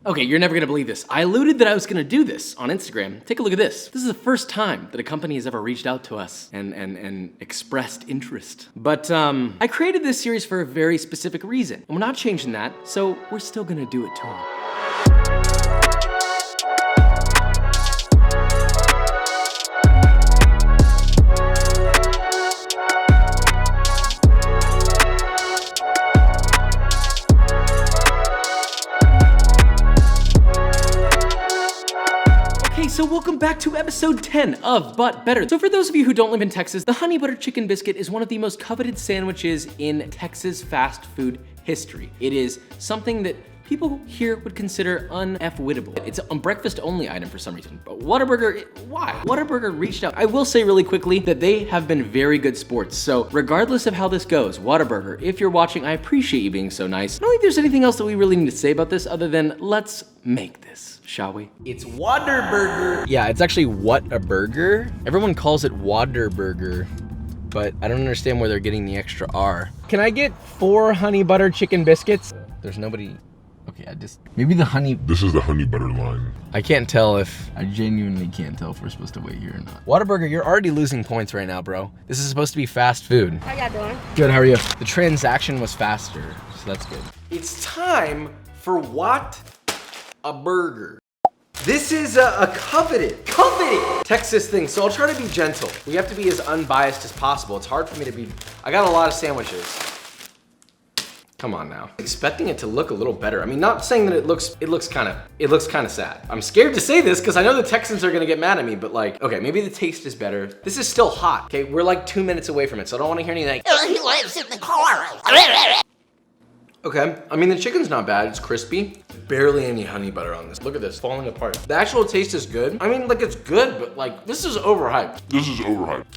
Okay, you're never gonna believe this. I alluded that I was gonna do this on Instagram. Take a look at this. This is the first time that a company has ever reached out to us and expressed interest. But I created this series for a very specific reason. And we're not changing that, so we're still gonna do it to them. So welcome back to episode 10 of But Better. So for those of you who don't live in Texas, the honey butter chicken biscuit is one of the most coveted sandwiches in Texas fast food history. It is something that people here would consider un-F-wittable. It's a breakfast only item for some reason. But Whataburger, why? Whataburger reached out. I will say really quickly that they have been very good sports. So regardless of how this goes, Whataburger, if you're watching, I appreciate you being so nice. I don't think there's anything else that we really need to say about this other than let's make this, shall we? It's Whataburger. Yeah, it's actually Whataburger. Everyone calls it Whataburger, but I don't understand where they're getting the extra R. Can I get 4 honey butter chicken biscuits? There's nobody. Okay, maybe the honey. This is the honey butter line. I can't tell I genuinely can't tell if we're supposed to wait here or not. Whataburger, you're already losing points right now, bro. This is supposed to be fast food. How y'all doing? Good, how are you? The transaction was faster, so that's good. It's time for Whataburger. This is a coveted Texas thing, so I'll try to be gentle. We have to be as unbiased as possible. It's hard for me to be, I got a lot of sandwiches. Come on now. Expecting it to look a little better. I mean, not saying that it looks kind of sad. I'm scared to say this because I know the Texans are gonna get mad at me, but like, okay, maybe the taste is better. This is still hot, okay? We're like 2 minutes away from it, so I don't wanna hear anything like, He lives in the car. okay, I mean, the chicken's not bad, it's crispy. Barely any honey butter on this. Look at this, falling apart. The actual taste is good. I mean, like, it's good, but like, this is overhyped.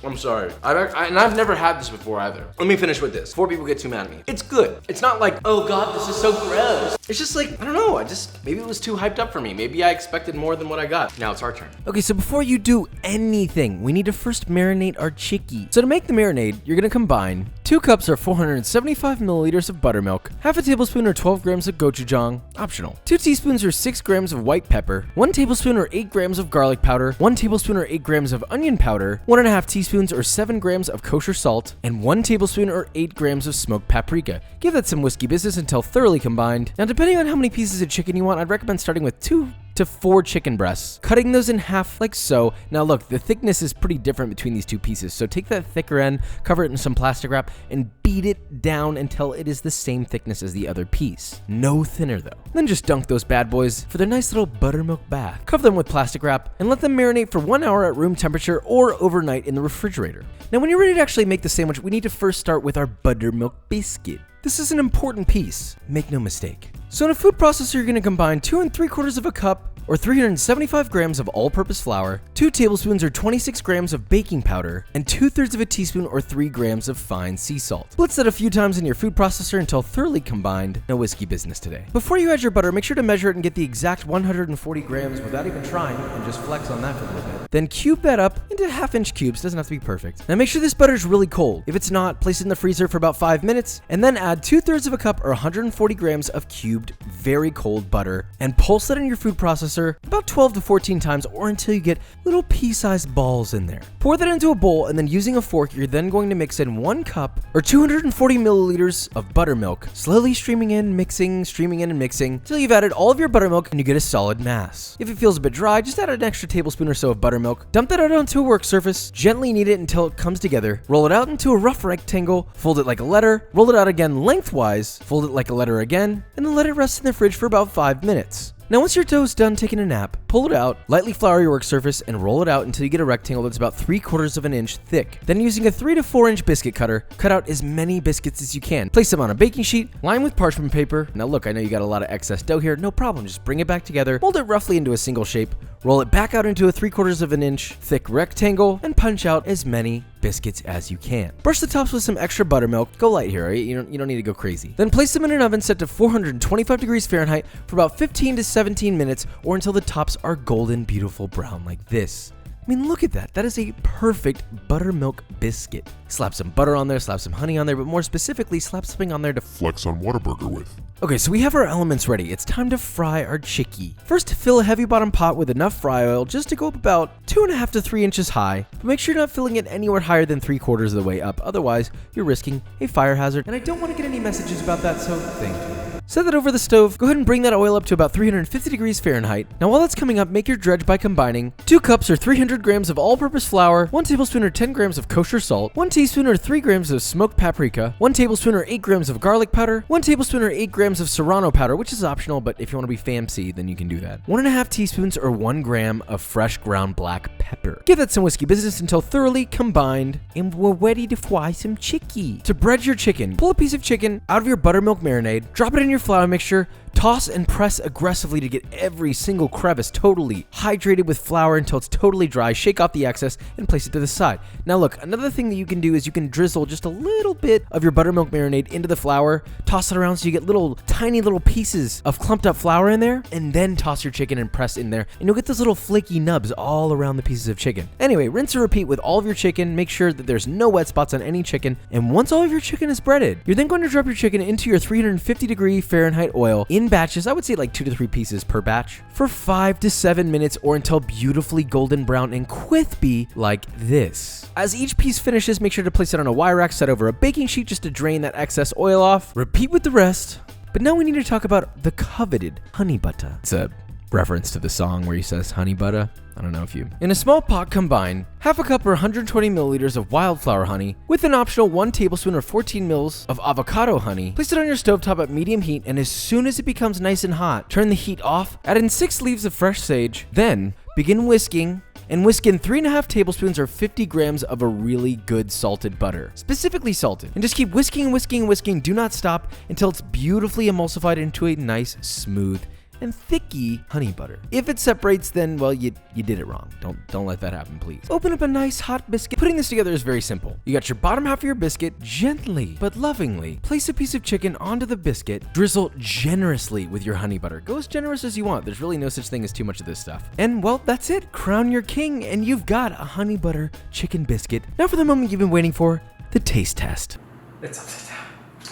I'm sorry. I've never had this before either. Let me finish with this before people get too mad at me. It's good. It's not like, oh God, this is so gross. It's just like, I don't know, maybe it was too hyped up for me. Maybe I expected more than what I got. Now it's our turn. Okay, so before you do anything, we need to first marinate our chickie. So to make the marinade, you're gonna combine 2 cups or 475 milliliters of buttermilk, half a tablespoon or 12 grams of gochujang, optional, 2 teaspoons or 6 grams of white pepper, 1 tablespoon or 8 grams of garlic powder, 1 tablespoon or 8 grams of onion powder, 1.5 teaspoons or 7 grams of kosher salt, and 1 tablespoon or 8 grams of smoked paprika. Give that some whiskey business until thoroughly combined. Now, depending on how many pieces of chicken you want, I'd recommend starting with 2 to 4 chicken breasts, cutting those in half like so. Now look, the thickness is pretty different between these 2 pieces, so take that thicker end, cover it in some plastic wrap, and beat it down until it is the same thickness as the other piece. No thinner though. Then just dunk those bad boys for their nice little buttermilk bath. Cover them with plastic wrap and let them marinate for 1 hour at room temperature or overnight in the refrigerator. Now when you're ready to actually make the sandwich, we need to first start with our buttermilk biscuit. This is an important piece, make no mistake. So in a food processor, you're gonna combine 2 3/4 cup or 375 grams of all-purpose flour, 2 tablespoons or 26 grams of baking powder, and 2/3 teaspoon or 3 grams of fine sea salt. Blitz that a few times in your food processor until thoroughly combined. No whiskey business today. Before you add your butter, make sure to measure it and get the exact 140 grams without even trying, and just flex on that for a little bit. Then cube that up into half-inch cubes, doesn't have to be perfect. Now make sure this butter is really cold. If it's not, place it in the freezer for about 5 minutes, and then add 2/3 cup or 140 grams of cubed, very cold butter, and pulse that in your food processor about 12 to 14 times or until you get little pea-sized balls in there. Pour that into a bowl, and then using a fork, you're then going to mix in 1 cup or 240 milliliters of buttermilk, slowly streaming in and mixing until you've added all of your buttermilk and you get a solid mass. If it feels a bit dry, just add an extra tablespoon or so of buttermilk, dump that out onto a work surface, gently knead it until it comes together, roll it out into a rough rectangle, fold it like a letter, roll it out again lengthwise, fold it like a letter again, and then let it rest in the fridge for about 5 minutes. Now once your dough is done taking a nap, pull it out, lightly flour your work surface, and roll it out until you get a rectangle that's about 3/4 inch thick. Then using a 3 to 4 inch biscuit cutter, cut out as many biscuits as you can. Place them on a baking sheet, line with parchment paper. Now look, I know you got a lot of excess dough here, no problem, just bring it back together, mold it roughly into a single shape, roll it back out into a 3/4 inch thick rectangle, and punch out as many biscuits as you can. Brush the tops with some extra buttermilk. Go light here, right? You don't need to go crazy. Then place them in an oven set to 425 degrees Fahrenheit for about 15 to 17 minutes or until the tops are golden, beautiful brown like this. I mean, look at that. That is a perfect buttermilk biscuit. Slap some butter on there, slap some honey on there, but more specifically, slap something on there to flex on Whataburger with. Okay, so we have our elements ready. It's time to fry our chickie. First, fill a heavy bottom pot with enough fry oil just to go up about 2.5 to 3 inches high, but make sure you're not filling it anywhere higher than 3/4 of the way up. Otherwise, you're risking a fire hazard. And I don't want to get any messages about that, so thank you. Set that over the stove. Go ahead and bring that oil up to about 350 degrees Fahrenheit. Now while that's coming up, make your dredge by combining 2 cups or 300 grams of all-purpose flour, 1 tablespoon or 10 grams of kosher salt, 1 teaspoon or 3 grams of smoked paprika, 1 tablespoon or 8 grams of garlic powder, 1 tablespoon or 8 grams of serrano powder, which is optional, but if you want to be fancy, then you can do that. 1.5 teaspoons or 1 gram of fresh ground black pepper. Give that some whiskey business until thoroughly combined, and we're ready to fry some chickie. To bread your chicken, pull a piece of chicken out of your buttermilk marinade, drop it in your flour mixture, toss and press aggressively to get every single crevice totally hydrated with flour until it's totally dry. Shake off the excess and place it to the side. Now look, another thing that you can do is you can drizzle just a little bit of your buttermilk marinade into the flour, toss it around so you get tiny little pieces of clumped up flour in there, and then toss your chicken and press in there, and you'll get those little flaky nubs all around the pieces of chicken. Anyway, rinse and repeat with all of your chicken. Make sure that there's no wet spots on any chicken, and once all of your chicken is breaded, you're then going to drop your chicken into your 350 degree Fahrenheit oil in batches. I would say like 2 to 3 pieces per batch for 5 to 7 minutes or until beautifully golden brown and crispy like this. As each piece finishes, make sure to place it on a wire rack set over a baking sheet just to drain that excess oil off. Repeat with the rest. But now we need to talk about the coveted honey butter. It's a reference to the song where he says honey butter. I don't know if you... In a small pot, combine half a cup or 120 milliliters of wildflower honey with an optional 1 tablespoon or 14 mils of avocado honey. Place it on your stovetop at medium heat, and as soon as it becomes nice and hot, turn the heat off, add in 6 leaves of fresh sage, then begin whisking and whisk in 3.5 tablespoons or 50 grams of a really good salted butter, specifically salted. And just keep whisking and whisking and whisking. Do not stop until it's beautifully emulsified into a nice, smooth, and thicky honey butter. If it separates, then, well, you did it wrong. Don't let that happen, please. Open up a nice hot biscuit. Putting this together is very simple. You got your bottom half of your biscuit. Gently but lovingly place a piece of chicken onto the biscuit. Drizzle generously with your honey butter. Go as generous as you want. There's really no such thing as too much of this stuff. And, well, that's it. Crown your king, and you've got a honey butter chicken biscuit. Now for the moment you've been waiting for, the taste test. It's upside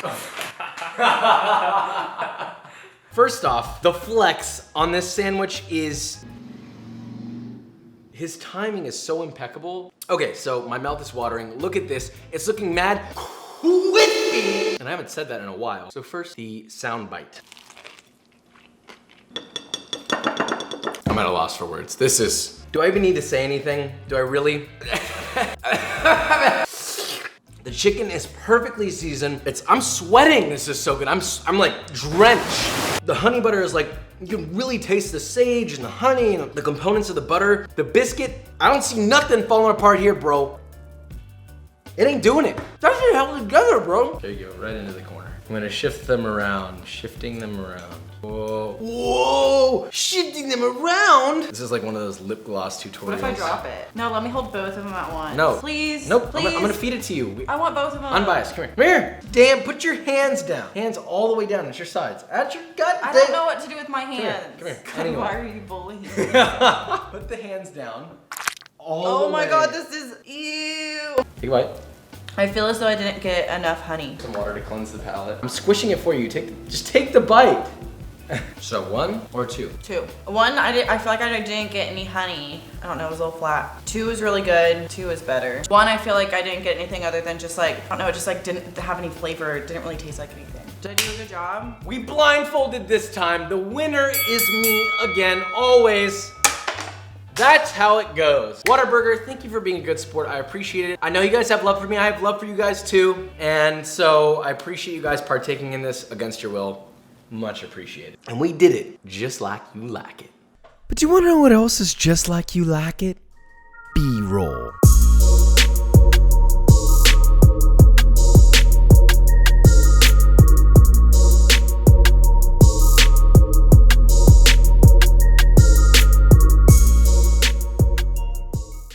down. First off, the flex on this sandwich is... His timing is so impeccable. Okay, so my mouth is watering. Look at this. It's looking mad crispy. And I haven't said that in a while. So first, the sound bite. I'm at a loss for words. This is... Do I even need to say anything? Do I really? The chicken is perfectly seasoned. I'm sweating. This is so good. I'm like drenched. The honey butter is like, you can really taste the sage and the honey and the components of the butter. The biscuit, I don't see nothing falling apart here, bro. It ain't doing it. It's actually held together, bro. There you go, right into the corner. I'm gonna shift them around, shifting them around. Whoa, whoa, shifting them around. This is like one of those lip gloss tutorials. What if I drop it? No, let me hold both of them at once. No. Please. Nope, Please. I'm gonna feed it to you. I want both of them. Unbiased, come here. Come here. Damn, put your hands down. Hands all the way down at your sides. At your gut. I don't know what to do with my hands. Come here. God, why are you bullying me? Put the hands down. Oh my god, this is ew. Take a bite. I feel as though I didn't get enough honey. Some water to cleanse the palate. I'm squishing it for you. Just take the bite. So 1 or 2? 2. 1, I feel like I didn't get any honey. I don't know, it was a little flat. 2 is really good. 2 is better. 1, I feel like I didn't get anything other than just like, I don't know, it just like didn't have any flavor. It didn't really taste like anything. Did I do a good job? We blindfolded this time. The winner is me again, always. That's how it goes. Whataburger, thank you for being a good sport. I appreciate it. I know you guys have love for me. I have love for you guys too. And so I appreciate you guys partaking in this against your will. Much appreciated. And we did it just like you like it. But do you want to know what else is just like you like it? B-roll.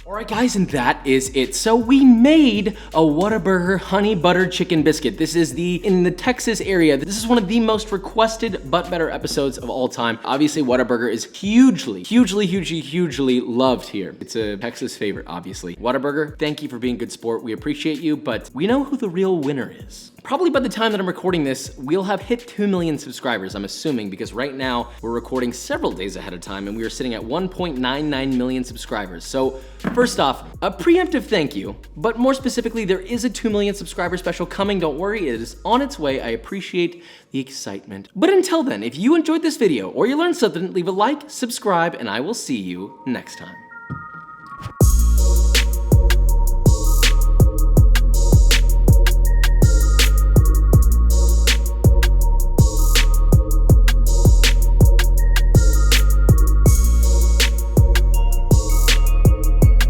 Or I guys, and that is it. So we made a Whataburger honey butter chicken biscuit. This is in the Texas area. This is one of the most requested But Better episodes of all time. Obviously, Whataburger is hugely loved here. It's a Texas favorite, obviously. Whataburger, thank you for being a good sport. We appreciate you, but we know who the real winner is. Probably by the time that I'm recording this, we'll have hit 2 million subscribers, I'm assuming, because right now we're recording several days ahead of time and we are sitting at 1.99 million subscribers. So first off, a preemptive thank you, but more specifically, there is a 2 million subscriber special coming. Don't worry, it is on its way. I appreciate the excitement. But until then, if you enjoyed this video or you learned something, leave a like, subscribe, and I will see you next time.